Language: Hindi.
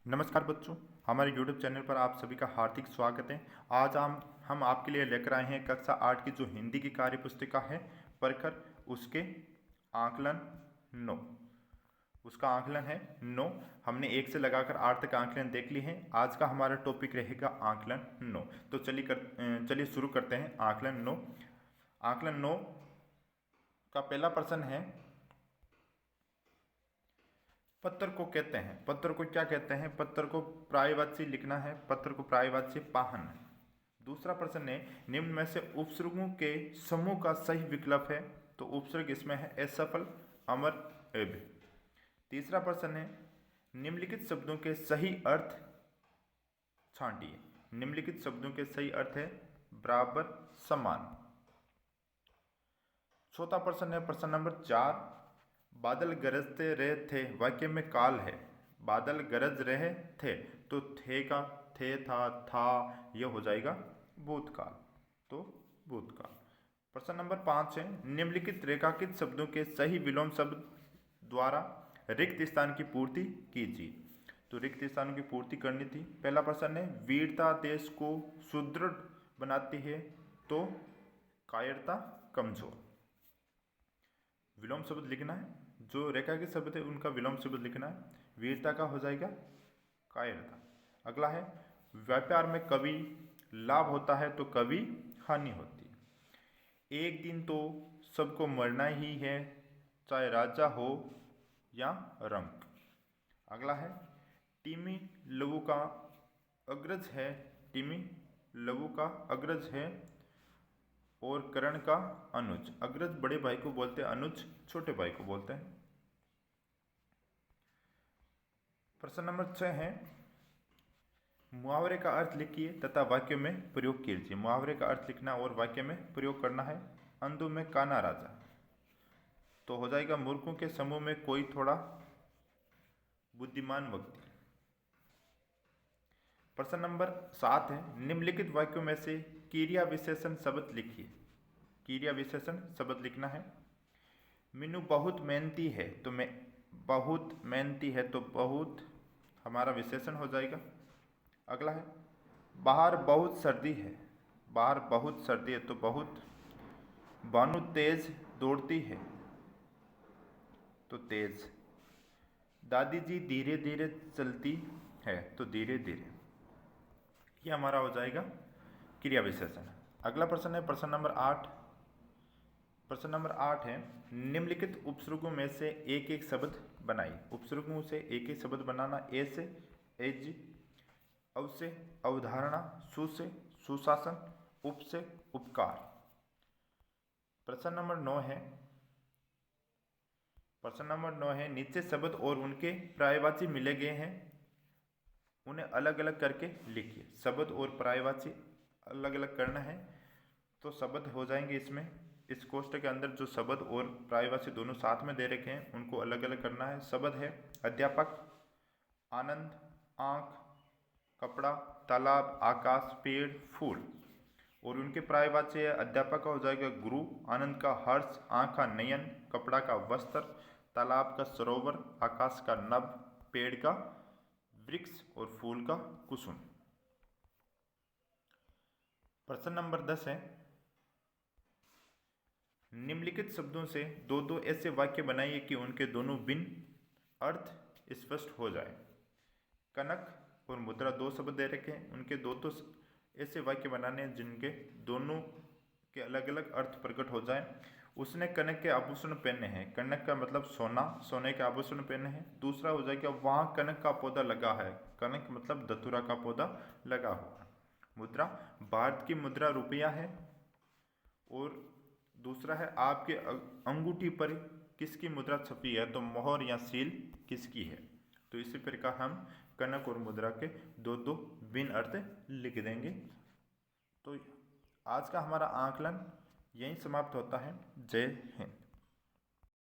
नमस्कार बच्चों, हमारे YouTube चैनल पर आप सभी का हार्दिक स्वागत है। आज हम आपके लिए लेकर आए हैं कक्षा 8 की जो हिंदी की कार्य पुस्तिका है प्रखर, उसके आकलन 9। उसका आकलन है 9। हमने 1 से लगाकर 8 तक आकलन देख लिए हैं। आज का हमारा टॉपिक रहेगा आकलन 9। तो चलिए शुरू करते हैं आकलन 9। आकलन 9 का पहला प्रश्न है, पत्र को कहते हैं। पत्र को क्या कहते हैं? पत्र को पर्यायवाची लिखना है। पत्र को पर्यायवाची पाहन। दूसरा प्रश्न है, निम्न में से उपसर्गों के समूह का सही विकल्प है। तो उपसर्ग इसमें है असफल, अमर, एब। तीसरा प्रश्न है, निम्नलिखित शब्दों के सही अर्थ छांटिए। निम्नलिखित शब्दों के सही अर्थ है बराबर, समान। चौथा प्रश्न है प्रश्न नंबर 4, बादल गरजते रहे थे वाक्य में काल है। बादल गरज रहे थे, तो थे का थे, था, यह हो जाएगा भूतकाल। तो भूतकाल। प्रश्न नंबर 5 है, निम्नलिखित रेखांकित शब्दों के सही विलोम शब्द द्वारा रिक्त स्थान की पूर्ति कीजिए। तो रिक्त स्थान की पूर्ति करनी थी। पहला प्रश्न है, वीरता देश को सुदृढ़ बनाती है, तो कायरता कमजोर। विलोम शब्द लिखना है। जो रेखा के शब्द है उनका विलोम शब्द लिखना है। वीरता का हो जाएगा कायरता। अगला है, व्यापार में कभी लाभ होता है तो कभी हानि होती है। एक दिन तो सबको मरना ही है, चाहे राजा हो या रंक। अगला है, टिमी लघु का अग्रज है। टिमी लघु का अग्रज है और करण का अनुज। अग्रज बड़े भाई को बोलते हैं, अनुज छोटे भाई को बोलते हैं। प्रश्न नंबर 6 है, मुहावरे का अर्थ लिखिए तथा वाक्य में प्रयोग कीजिए। मुहावरे का अर्थ लिखना और वाक्य में प्रयोग करना है। अंधों में काना राजा, तो हो जाएगा मूर्खों के समूह में कोई थोड़ा बुद्धिमान व्यक्ति। प्रश्न नंबर 7 है, निम्नलिखित वाक्यों में से क्रिया विशेषण शब्द लिखिए। क्रिया विशेषण शब्द लिखना है। मीनू बहुत मेहनती है, तो मैं बहुत मेहनती है, तो बहुत हमारा विशेषण हो जाएगा। अगला है, बाहर बहुत सर्दी है। बाहर बहुत सर्दी है, तो बहुत। बानू तेज दौड़ती है, तो तेज। दादी जी धीरे धीरे चलती है, तो धीरे धीरे। ये हमारा हो जाएगा क्रिया विशेषण। अगला प्रश्न है प्रश्न नंबर 8। प्रश्न नंबर 8 है, निम्नलिखित उपसर्गों में से एक एक शब्द बनाइए। उपसर्गों से एक एक शब्द बनाना। ए से एज, अव से अवधारणा, सु से सुशासन, उप से उपकार। प्रश्न नंबर 9 है, प्रश्न नंबर 9 है, नीचे शब्द और उनके पर्यायवाची मिले गए हैं, उन्हें अलग अलग करके लिखिए। शब्द और पर्यायवाची अलग अलग करना है, तो शब्द हो जाएंगे इसमें। इस कोष्ठक के अंदर जो शब्द और पर्यायवाची दोनों साथ में दे रखे हैं उनको अलग अलग करना है। शब्द है अध्यापक, आनंद, आँख, कपड़ा, तालाब, आकाश, पेड़, फूल। और उनके पर्यायवाची है, अध्यापक का हो जाएगा गुरु, आनंद का हर्ष, आँख का नयन, कपड़ा का वस्त्र, तालाब का सरोवर, आकाश का नभ, पेड़ का वृक्ष और फूल का कुसुम। प्रश्न नंबर 10 है, निम्नलिखित शब्दों से दो दो ऐसे वाक्य बनाइए कि उनके दोनों भिन्न अर्थ स्पष्ट हो जाए। कनक और मुद्रा दो शब्द दे रखे हैं, उनके दो तो ऐसे वाक्य बनाने हैं जिनके दोनों के अलग अलग अर्थ प्रकट हो जाए। उसने कनक के आभूषण पहने हैं। कनक का मतलब सोना, सोने के आभूषण पहने हैं। दूसरा हो जाएगा, वहाँ कनक का पौधा लगा है। कनक मतलब धतूरा का पौधा लगा हुआ। मुद्रा, भारत की मुद्रा रुपया है। और दूसरा है, आपके अंगूठी पर किसकी मुद्रा छपी है, तो मोहर या सील किसकी है। तो इसी प्रकार हम कनक और मुद्रा के दो दो भिन्न अर्थ लिख देंगे। तो आज का हमारा आकलन यहीं समाप्त होता है। जय हिंद।